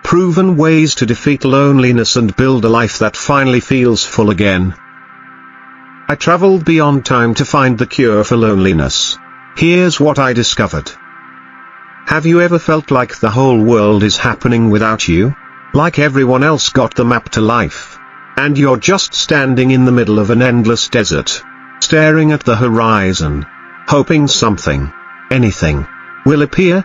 proven ways to defeat loneliness and build a life that finally feels full again. I traveled beyond time to find the cure for loneliness. Here's what I discovered. Have you ever felt like the whole world is happening without you? Like everyone else got the map to life, and you're just standing in the middle of an endless desert, staring at the horizon, hoping something, anything, will appear?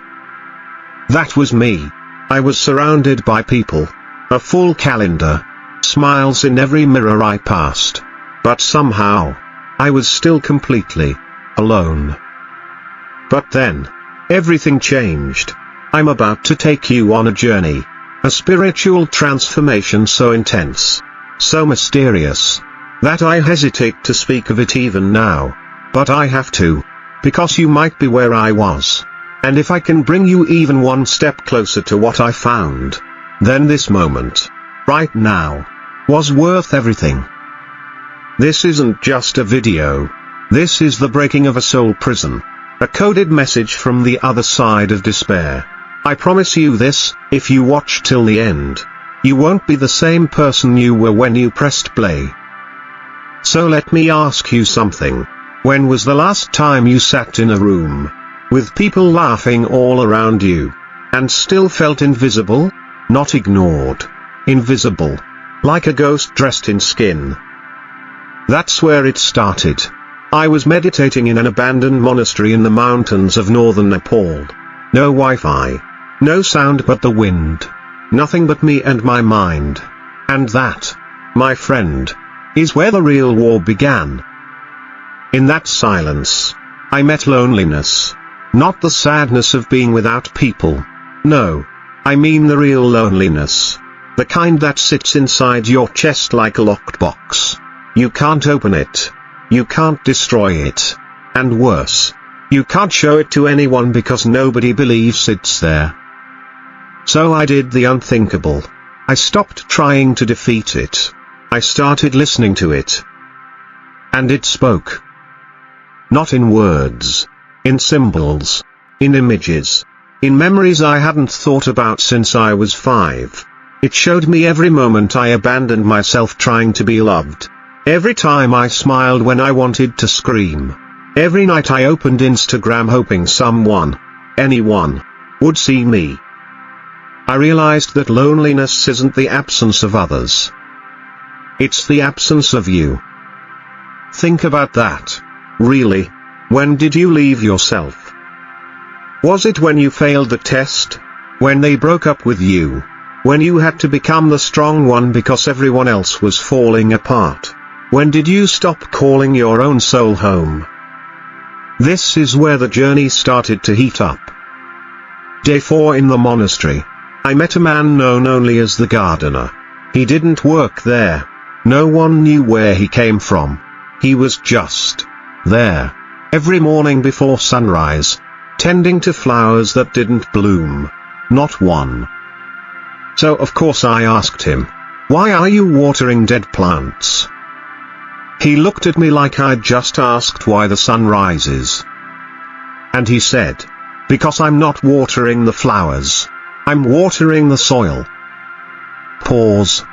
That was me. I was surrounded by people, a full calendar, smiles in every mirror I passed. But somehow, I was still completely alone. But then, everything changed. I'm about to take you on a journey. A spiritual transformation so intense, so mysterious, that I hesitate to speak of it even now. But I have to, because you might be where I was. And if I can bring you even one step closer to what I found, then this moment, right now, was worth everything. This isn't just a video. This is the breaking of a soul prison. A coded message from the other side of despair. I promise you this, if you watch till the end, you won't be the same person you were when you pressed play. So let me ask you something. When was the last time you sat in a room, with people laughing all around you, and still felt invisible? Not ignored. Invisible. Like a ghost dressed in skin. That's where it started. I was meditating in an abandoned monastery in the mountains of northern Nepal. No Wi-Fi. No sound but the wind. Nothing but me and my mind. And that, my friend, is where the real war began. In that silence, I met loneliness. Not the sadness of being without people. No. I mean the real loneliness. The kind that sits inside your chest like a locked box. You can't open it. You can't destroy it. And worse, you can't show it to anyone because nobody believes it's there. So I did the unthinkable. I stopped trying to defeat it. I started listening to it. And it spoke. Not in words. In symbols. In images. In memories I hadn't thought about since I was 5. It showed me every moment I abandoned myself trying to be loved. Every time I smiled when I wanted to scream. Every night I opened Instagram hoping someone, anyone, would see me. I realized that loneliness isn't the absence of others. It's the absence of you. Think about that. Really, when did you leave yourself? Was it when you failed the test? When they broke up with you? When you had to become the strong one because everyone else was falling apart? When did you stop calling your own soul home? This is where the journey started to heat up. Day 4 in the monastery. I met a man known only as the gardener. He didn't work there. No one knew where he came from. He was just there. Every morning before sunrise. Tending to flowers that didn't bloom. Not one. So of course I asked him, "Why are you watering dead plants?" He looked at me like I'd just asked why the sun rises. And he said, "Because I'm not watering the flowers. I'm watering the soil." Pause.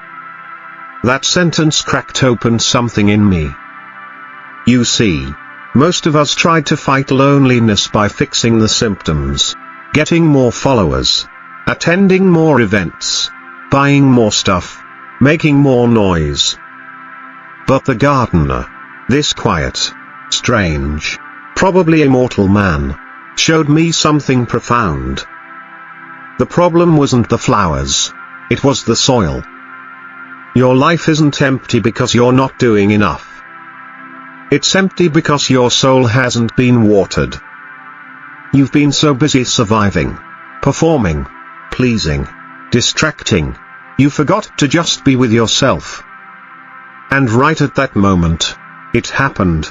That sentence cracked open something in me. You see, most of us tried to fight loneliness by fixing the symptoms, getting more followers, attending more events, buying more stuff, making more noise. But the gardener, this quiet, strange, probably immortal man, showed me something profound. The problem wasn't the flowers, it was the soil. Your life isn't empty because you're not doing enough. It's empty because your soul hasn't been watered. You've been so busy surviving, performing, pleasing, distracting, you forgot to just be with yourself. And right at that moment, it happened.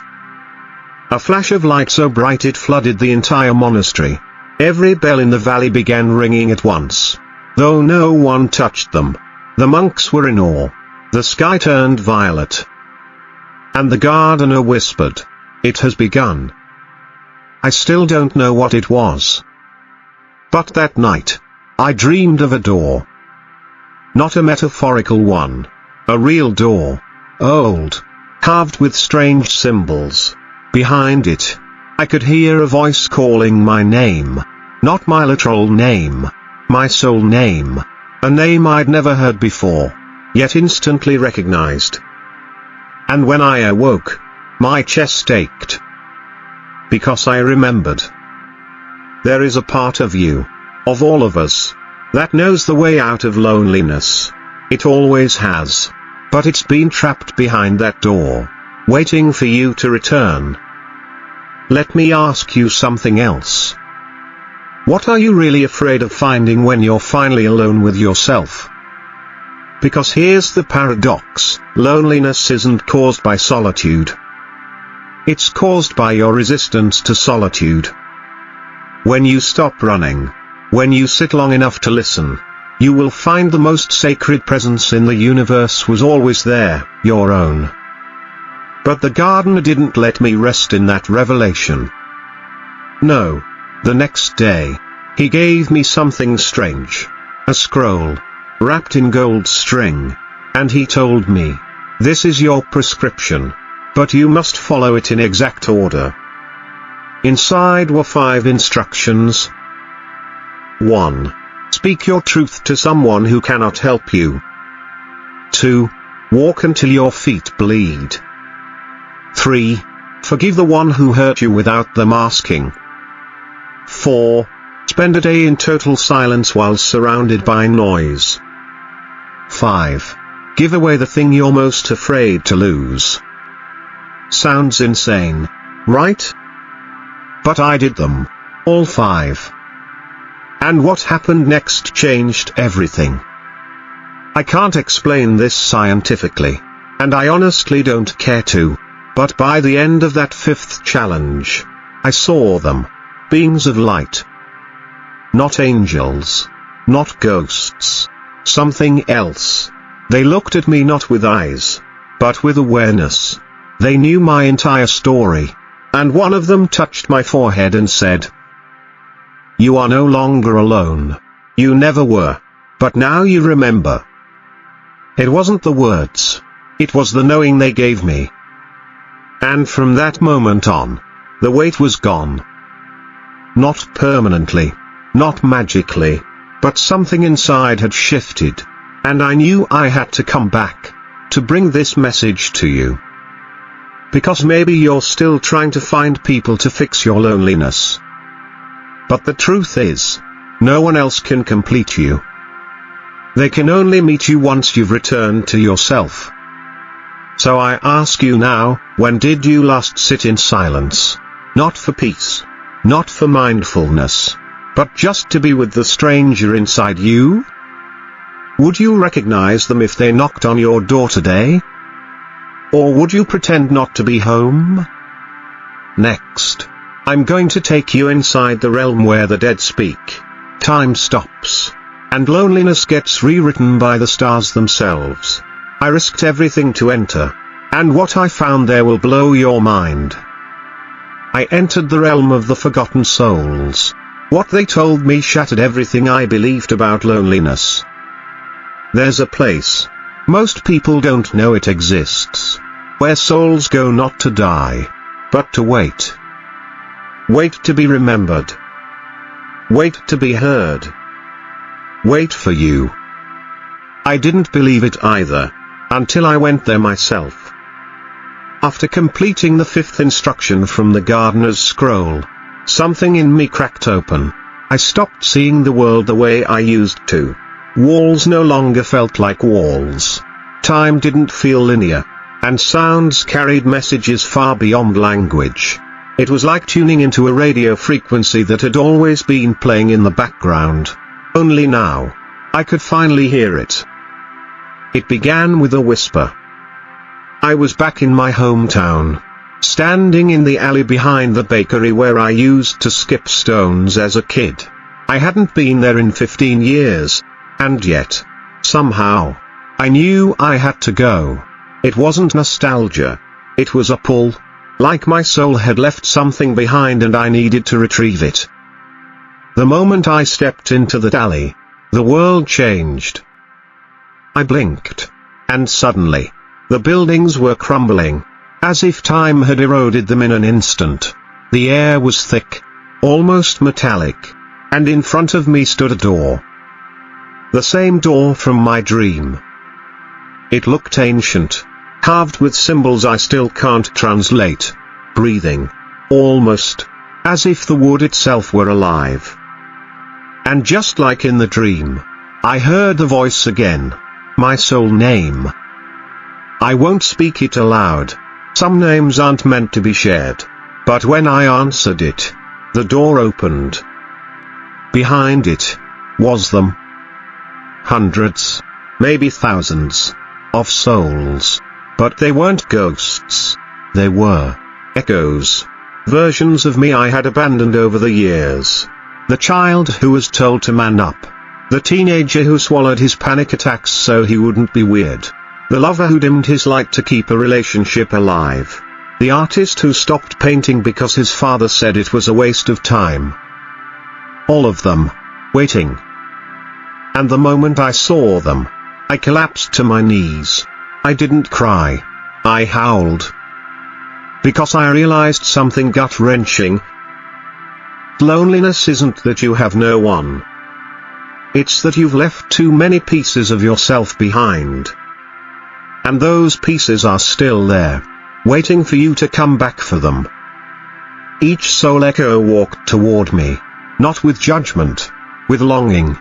A flash of light so bright it flooded the entire monastery. Every bell in the valley began ringing at once. Though no one touched them, the monks were in awe. The sky turned violet. And the gardener whispered, "It has begun." I still don't know what it was. But that night, I dreamed of a door. not a metaphorical one. A real door. Old. Carved with strange symbols. Behind it, I could hear a voice calling my name. Not my literal name. My soul name. A name I'd never heard before, yet instantly recognized. And when I awoke, my chest ached. Because I remembered. There is a part of you, of all of us, that knows the way out of loneliness. It always has. But it's been trapped behind that door, waiting for you to return. Let me ask you something else. What are you really afraid of finding when you're finally alone with yourself? Because here's the paradox: loneliness isn't caused by solitude. It's caused by your resistance to solitude. When you stop running, when you sit long enough to listen, you will find the most sacred presence in the universe was always there, your own. But the gardener didn't let me rest in that revelation. No. The next day, he gave me something strange. A scroll, wrapped in gold string, and he told me, "This is your prescription, but you must follow it in exact order." Inside were 5 instructions. 1. Speak your truth to someone who cannot help you. 2. Walk until your feet bleed. 3. Forgive the one who hurt you without them asking. 4. Spend a day in total silence while surrounded by noise. 5. Give away the thing you're most afraid to lose. Sounds insane, right? But I did them. All 5. And what happened next changed everything. I can't explain this scientifically, and I honestly don't care to, but by the end of that 5th challenge, I saw them. Beings of light. Not angels. Not ghosts. Something else. They looked at me not with eyes, but with awareness. They knew my entire story. And one of them touched my forehead and said, "You are no longer alone. You never were. But now you remember." It wasn't the words. It was the knowing they gave me. And from that moment on, the weight was gone. Not permanently, not magically, but something inside had shifted, and I knew I had to come back, to bring this message to you. Because maybe you're still trying to find people to fix your loneliness. But the truth is, no one else can complete you. They can only meet you once you've returned to yourself. So I ask you now, when did you last sit in silence? Not for peace. Not for mindfulness, but just to be with the stranger inside you? Would you recognize them if they knocked on your door today? Or would you pretend not to be home? Next, I'm going to take you inside the realm where the dead speak, time stops, and loneliness gets rewritten by the stars themselves. I risked everything to enter, and what I found there will blow your mind. I entered the realm of the forgotten souls. What they told me shattered everything I believed about loneliness. There's a place, most people don't know it exists, where souls go not to die, but to wait. Wait to be remembered. Wait to be heard. Wait for you. I didn't believe it either, until I went there myself. After completing the 5th instruction from the gardener's scroll, something in me cracked open. I stopped seeing the world the way I used to. Walls no longer felt like walls. Time didn't feel linear, and sounds carried messages far beyond language. It was like tuning into a radio frequency that had always been playing in the background. Only now, I could finally hear it. It began with a whisper. I was back in my hometown, standing in the alley behind the bakery where I used to skip stones as a kid. I hadn't been there in 15 years, and yet, somehow, I knew I had to go. It wasn't nostalgia. It was a pull, like my soul had left something behind and I needed to retrieve it. The moment I stepped into that alley, the world changed. I blinked. And suddenly, the buildings were crumbling, as if time had eroded them in an instant. The air was thick, almost metallic, and in front of me stood a door. The same door from my dream. It looked ancient, carved with symbols I still can't translate, breathing, almost, as if the wood itself were alive. And just like in the dream, I heard the voice again, my soul name. I won't speak it aloud, some names aren't meant to be shared, but when I answered it, the door opened. Behind it, was them. Hundreds, maybe thousands, of souls. But they weren't ghosts. They were echoes. Versions of me I had abandoned over the years. The child who was told to man up. The teenager who swallowed his panic attacks so he wouldn't be weird. The lover who dimmed his light to keep a relationship alive. The artist who stopped painting because his father said it was a waste of time. All of them, waiting. And the moment I saw them, I collapsed to my knees. I didn't cry. I howled. Because I realized something gut-wrenching. Loneliness isn't that you have no one. It's that you've left too many pieces of yourself behind. And those pieces are still there, waiting for you to come back for them. Each soul echo walked toward me, not with judgment, with longing.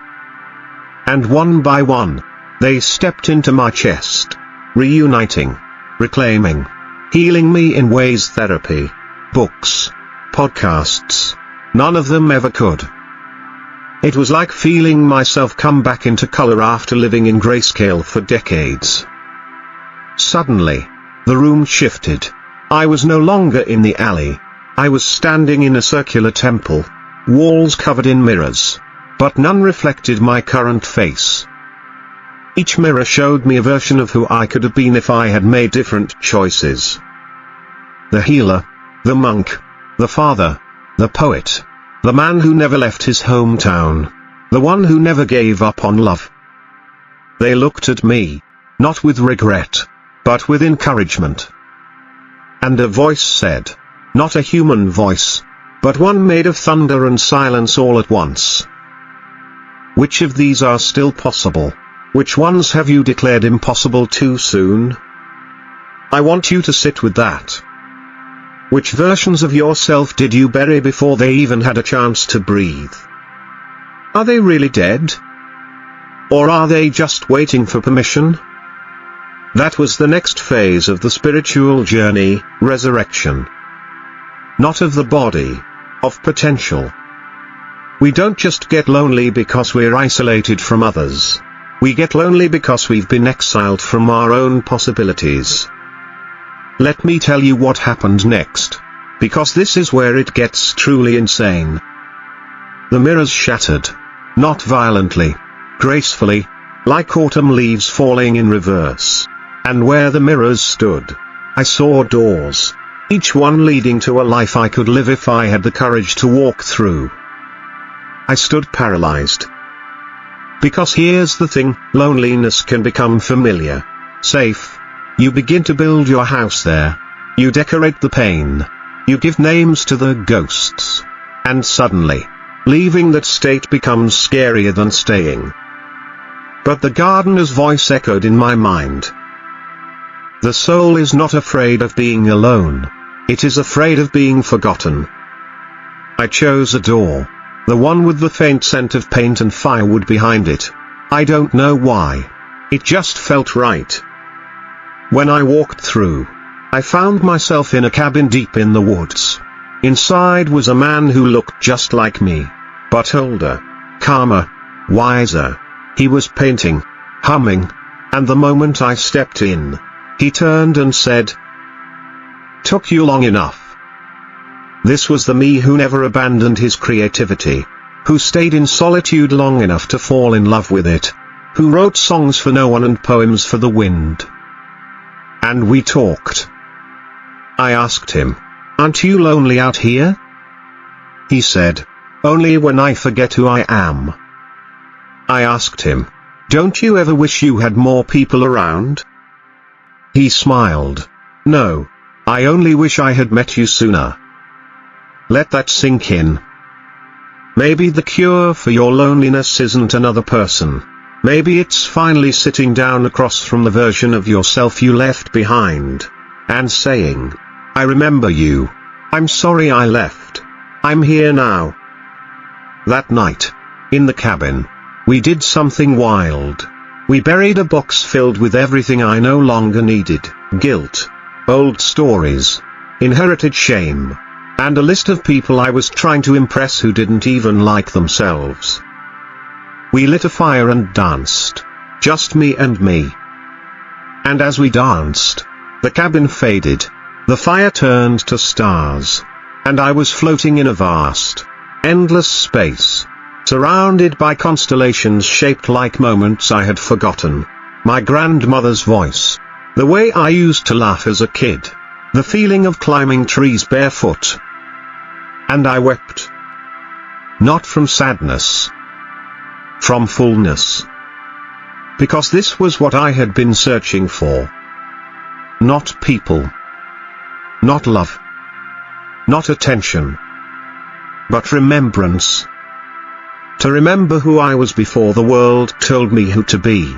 And one by one, they stepped into my chest, reuniting, reclaiming, healing me in ways therapy, books, podcasts, none of them ever could. It was like feeling myself come back into color after living in grayscale for decades. Suddenly, the room shifted. I was no longer in the alley. I was standing in a circular temple, walls covered in mirrors, but none reflected my current face. Each mirror showed me a version of who I could have been if I had made different choices. The healer, the monk, the father, the poet, the man who never left his hometown, the one who never gave up on love. They looked at me, not with regret, but with encouragement. And a voice said, not a human voice, but one made of thunder and silence all at once. Which of these are still possible? Which ones have you declared impossible too soon? I want you to sit with that. Which versions of yourself did you bury before they even had a chance to breathe? Are they really dead? Or are they just waiting for permission? That was the next phase of the spiritual journey, resurrection. Not of the body, of potential. We don't just get lonely because we're isolated from others. We get lonely because we've been exiled from our own possibilities. Let me tell you what happened next, because this is where it gets truly insane. The mirrors shattered, not violently, gracefully, like autumn leaves falling in reverse. And where the mirrors stood, I saw doors, each one leading to a life I could live if I had the courage to walk through. I stood paralyzed. Because here's the thing, loneliness can become familiar, safe. You begin to build your house there. You decorate the pain. You give names to the ghosts. And suddenly, leaving that state becomes scarier than staying. But the gardener's voice echoed in my mind. The soul is not afraid of being alone. It is afraid of being forgotten. I chose a door. The one with the faint scent of paint and firewood behind it. I don't know why. It just felt right. When I walked through, I found myself in a cabin deep in the woods. Inside was a man who looked just like me, but older, calmer, wiser. He was painting, humming, and the moment I stepped in, he turned and said, "Took you long enough." This was the me who never abandoned his creativity, who stayed in solitude long enough to fall in love with it, who wrote songs for no one and poems for the wind. And we talked. I asked him, "Aren't you lonely out here?" He said, "Only when I forget who I am." I asked him, Don't you ever wish you had more people around? He smiled. No, I only wish I had met you sooner. Let that sink in. Maybe the cure for your loneliness isn't another person. Maybe it's finally sitting down across from the version of yourself you left behind, and saying, I remember you. I'm sorry I left. I'm here now. That night, in the cabin, we did something wild. We buried a box filled with everything I no longer needed: guilt, old stories, inherited shame, and a list of people I was trying to impress who didn't even like themselves. We lit a fire and danced. Just me and me. And as we danced, the cabin faded, the fire turned to stars, and I was floating in a vast, endless space, surrounded by constellations shaped like moments I had forgotten. My grandmother's voice, the way I used to laugh as a kid, the feeling of climbing trees barefoot. And I wept. Not from sadness. From fullness. Because this was what I had been searching for. Not people. Not love. Not attention. But remembrance. To remember who I was before the world told me who to be.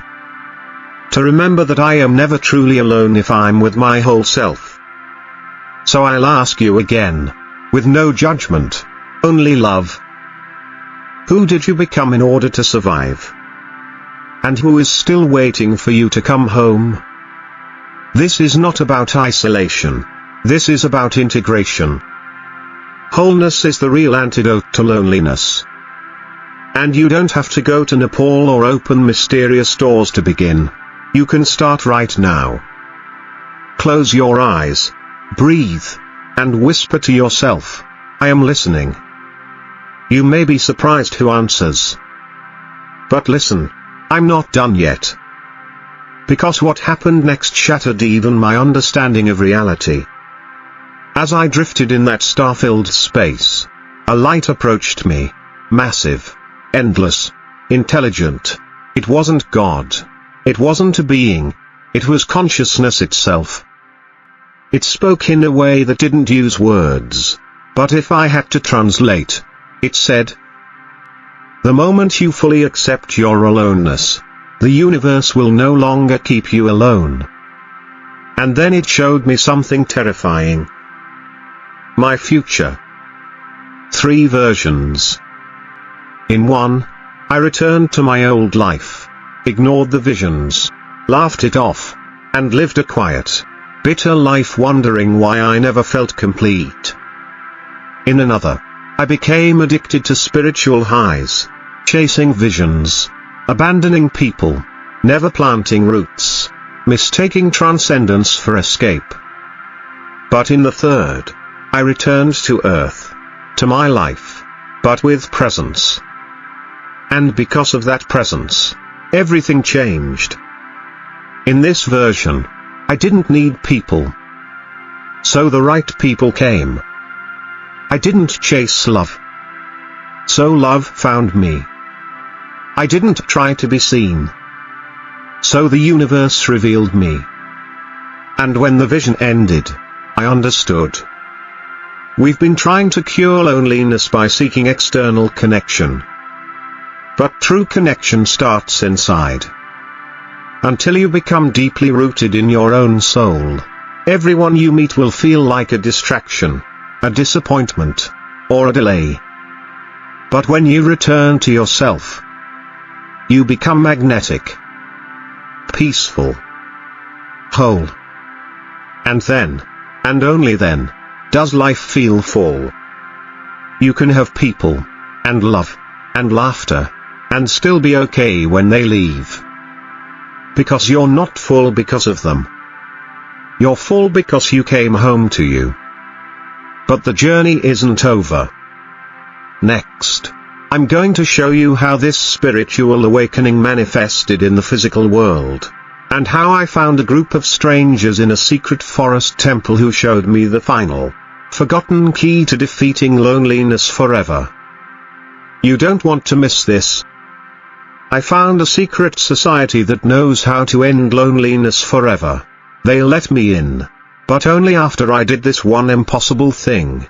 To remember that I am never truly alone if I'm with my whole self. So I'll ask you again, with no judgment, only love. Who did you become in order to survive? And who is still waiting for you to come home? This is not about isolation. This is about integration. Wholeness is the real antidote to loneliness. And you don't have to go to Nepal or open mysterious doors to begin. You can start right now. Close your eyes, breathe, and whisper to yourself, I am listening. You may be surprised who answers. But listen, I'm not done yet. Because what happened next shattered even my understanding of reality. As I drifted in that star-filled space, a light approached me, massive, endless, intelligent. It wasn't God. It wasn't a being. It was consciousness itself. It spoke in a way that didn't use words, but if I had to translate, it said, the moment you fully accept your aloneness, the universe will no longer keep you alone. And then it showed me something terrifying. My future. 3 versions. In one, I returned to my old life, ignored the visions, laughed it off, and lived a quiet, bitter life wondering why I never felt complete. In another, I became addicted to spiritual highs, chasing visions, abandoning people, never planting roots, mistaking transcendence for escape. But in the third, I returned to earth, to my life, but with presence. And because of that presence, everything changed. In this version, I didn't need people. So the right people came. I didn't chase love. So love found me. I didn't try to be seen. So the universe revealed me. And when the vision ended, I understood. We've been trying to cure loneliness by seeking external connection. But true connection starts inside. Until you become deeply rooted in your own soul, everyone you meet will feel like a distraction, a disappointment, or a delay. But when you return to yourself, you become magnetic, peaceful, whole. And then, and only then, does life feel full. You can have people, and love, and laughter, and still be okay when they leave. Because you're not full because of them. You're full because you came home to you. But the journey isn't over. Next, I'm going to show you how this spiritual awakening manifested in the physical world, and how I found a group of strangers in a secret forest temple who showed me the final, forgotten key to defeating loneliness forever. You don't want to miss this. I found a secret society that knows how to end loneliness forever. They let me in. But only after I did this one impossible thing.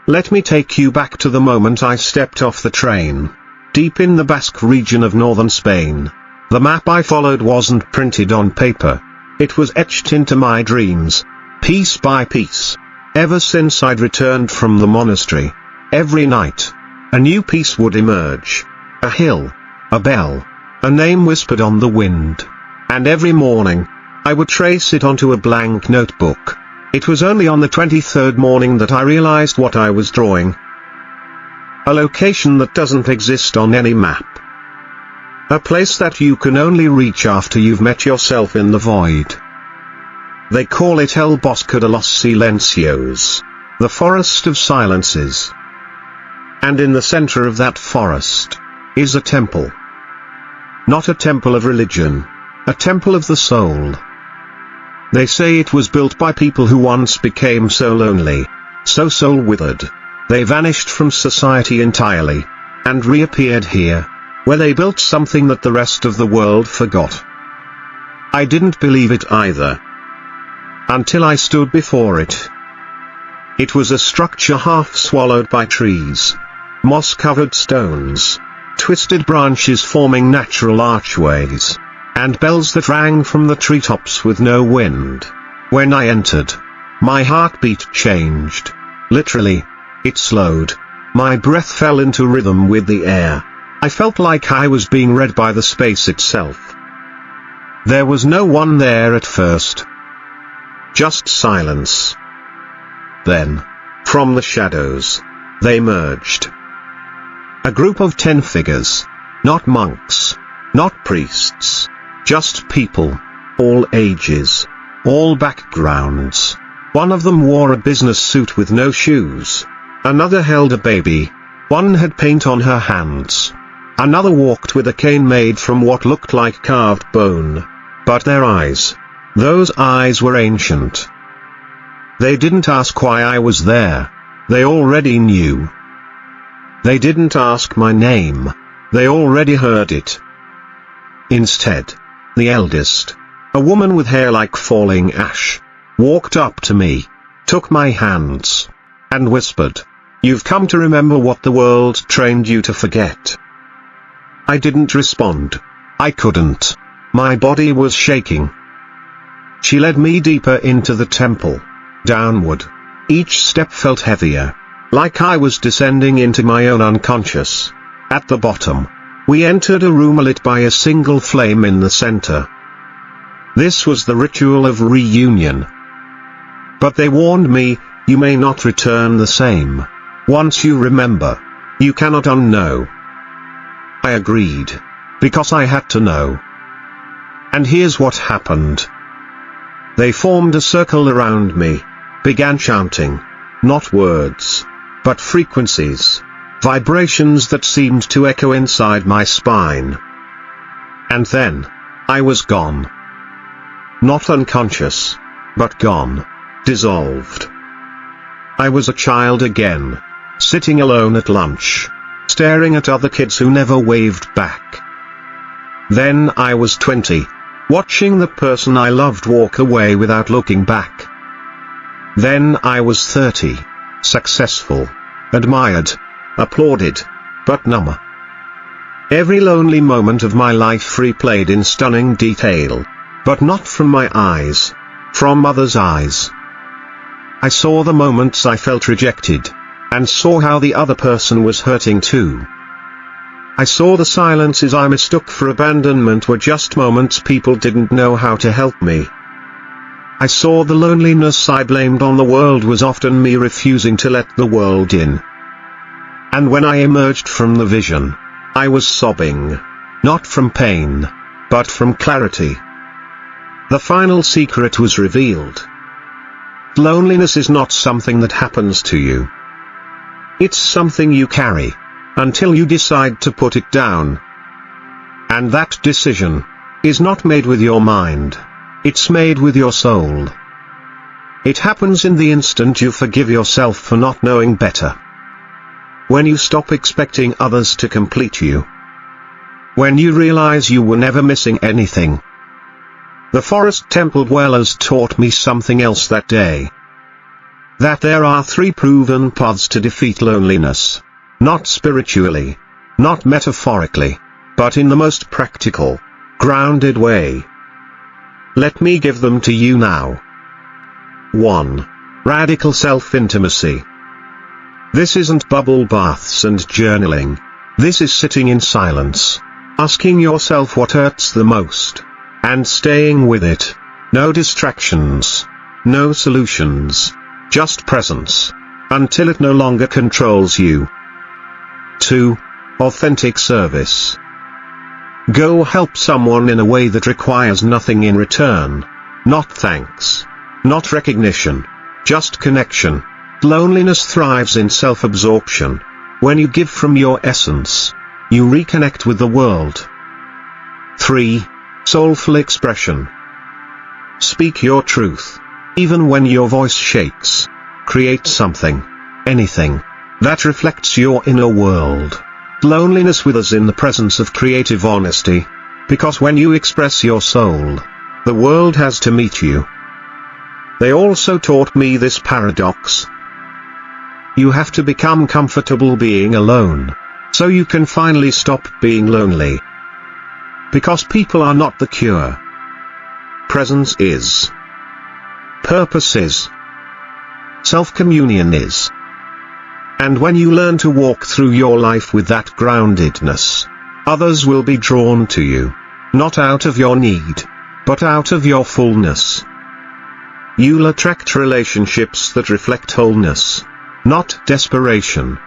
Let me take you back to the moment I stepped off the train. Deep in the Basque region of northern Spain. The map I followed wasn't printed on paper. It was etched into my dreams, piece by piece. Ever since I'd returned from the monastery, every night, a new piece would emerge. A hill, a bell, a name whispered on the wind. And every morning, I would trace it onto a blank notebook. It was only on the 23rd morning that I realized what I was drawing. A location that doesn't exist on any map. A place that you can only reach after you've met yourself in the void. They call it El Bosque de los Silencios, the forest of silences. And in the center of that forest, is a temple. Not a temple of religion, a temple of the soul. They say it was built by people who once became so lonely, so soul-withered, they vanished from society entirely, and reappeared here, where they built something that the rest of the world forgot. I didn't believe it either. Until I stood before it. It was a structure half swallowed by trees, moss-covered stones, twisted branches forming natural archways, and bells that rang from the treetops with no wind. When I entered, my heartbeat changed. Literally, it slowed. My breath fell into rhythm with the air. I felt like I was being read by the space itself. There was no one there at first. Just silence. Then, from the shadows, they emerged. A group of 10 figures. Not monks. Not priests. Just people. All ages. All backgrounds. One of them wore a business suit with no shoes. Another held a baby. One had paint on her hands. Another walked with a cane made from what looked like carved bone. But their eyes. Those eyes were ancient. They didn't ask why I was there. They already knew. They didn't ask my name. They already heard it. Instead, the eldest, a woman with hair like falling ash, walked up to me, took my hands, and whispered, "You've come to remember what the world trained you to forget." I didn't respond. I couldn't. My body was shaking. She led me deeper into the temple, downward. Each step felt heavier, like I was descending into my own unconscious. At the bottom, we entered a room lit by a single flame in the center. This was the ritual of reunion. But they warned me, you may not return the same. Once you remember, you cannot unknow. I agreed, because I had to know. And here's what happened. They formed a circle around me, began chanting, not words, but frequencies, vibrations that seemed to echo inside my spine. And then, I was gone. Not unconscious, but gone, dissolved. I was a child again, sitting alone at lunch, staring at other kids who never waved back. Then I was 20, watching the person I loved walk away without looking back. Then I was 30, successful, admired, applauded, but numb. Every lonely moment of my life replayed in stunning detail, but not from my eyes, from others' eyes. I saw the moments I felt rejected, and saw how the other person was hurting too. I saw the silences I mistook for abandonment were just moments people didn't know how to help me. I saw the loneliness I blamed on the world was often me refusing to let the world in. And when I emerged from the vision, I was sobbing, not from pain, but from clarity. The final secret was revealed. Loneliness is not something that happens to you. It's something you carry, until you decide to put it down. And that decision is not made with your mind, it's made with your soul. It happens in the instant you forgive yourself for not knowing better. When you stop expecting others to complete you. when you realize you were never missing anything. The forest temple dwellers taught me something else that day. That there are 3 proven paths to defeat loneliness. Not spiritually, not metaphorically, but in the most practical, grounded way. Let me give them to you now. 1. Radical self-intimacy. This isn't bubble baths and journaling. This is sitting in silence, asking yourself what hurts the most, and staying with it. No distractions, no solutions, just presence, until it no longer controls you. 2. Authentic service. Go help someone in a way that requires nothing in return. Not thanks. Not recognition. Just connection. Loneliness thrives in self-absorption. When you give from your essence, you reconnect with the world. 3. Soulful expression. Speak your truth. Even when your voice shakes. Create something, anything, that reflects your inner world. Loneliness withers in the presence of creative honesty, because when you express your soul, the world has to meet you. They also taught me this paradox. You have to become comfortable being alone, so you can finally stop being lonely. Because people are not the cure. Presence is. Purpose is. Self-communion is. And when you learn to walk through your life with that groundedness, others will be drawn to you, not out of your need, but out of your fullness. You'll attract relationships that reflect wholeness, not desperation.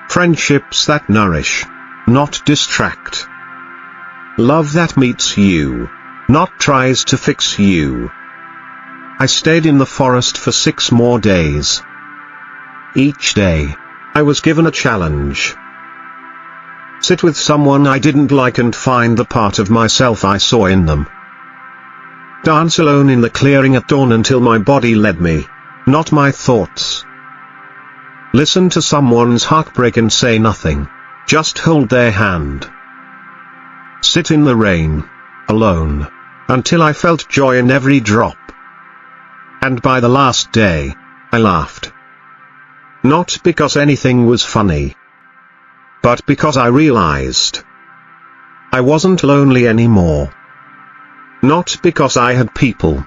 Friendships that nourish, not distract. Love that meets you, not tries to fix you. I stayed in the forest for 6 more days. Each day, I was given a challenge. Sit with someone I didn't like and find the part of myself I saw in them. Dance alone in the clearing at dawn until my body led me, not my thoughts. Listen to someone's heartbreak and say nothing, just hold their hand. Sit in the rain, alone, until I felt joy in every drop. And by the last day, I laughed. Not because anything was funny, but because I realized I wasn't lonely anymore. Not because I had people,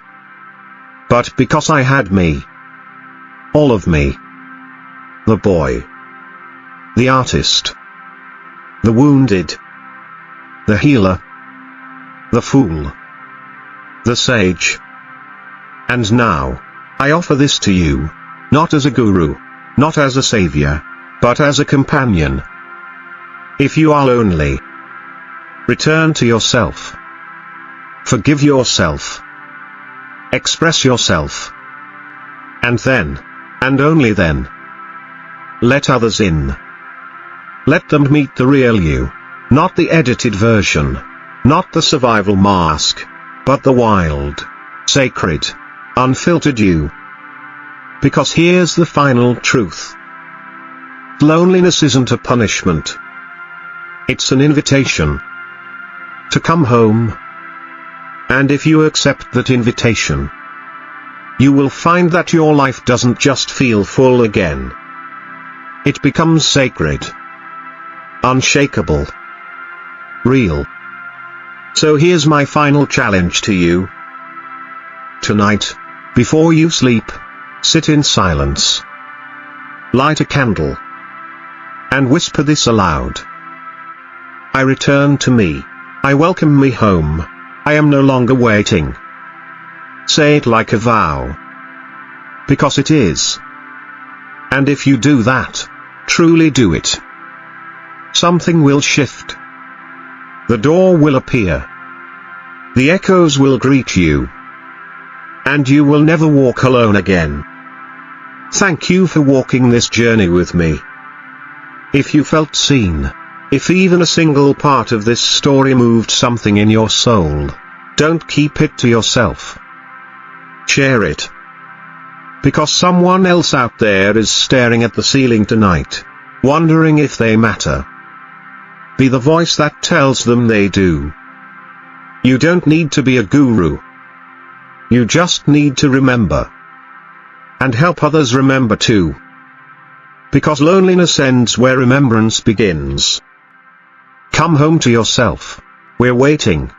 but because I had me. All of me. The boy. The artist. The wounded. The healer. The fool. The sage. And now, I offer this to you, not as a guru, not as a savior, but as a companion. If you are lonely, return to yourself. Forgive yourself. Express yourself. And then, and only then, let others in. Let them meet the real you, not the edited version, not the survival mask, but the wild, sacred, unfiltered you. Because here's the final truth. Loneliness isn't a punishment. It's an invitation to come home. And if you accept that invitation, you will find that your life doesn't just feel full again. It becomes sacred, unshakable, real. So here's my final challenge to you. Tonight, before you sleep, sit in silence. Light a candle. And whisper this aloud. I return to me. I welcome me home. I am no longer waiting. Say it like a vow. Because it is. And if you do that, truly do it, something will shift. The door will appear. The echoes will greet you. And you will never walk alone again. Thank you for walking this journey with me. If you felt seen, if even a single part of this story moved something in your soul, don't keep it to yourself. Share it. Because someone else out there is staring at the ceiling tonight, wondering if they matter. be the voice that tells them they do. You don't need to be a guru. You just need to remember. And help others remember too. Because loneliness ends where remembrance begins. Come home to yourself. We're waiting.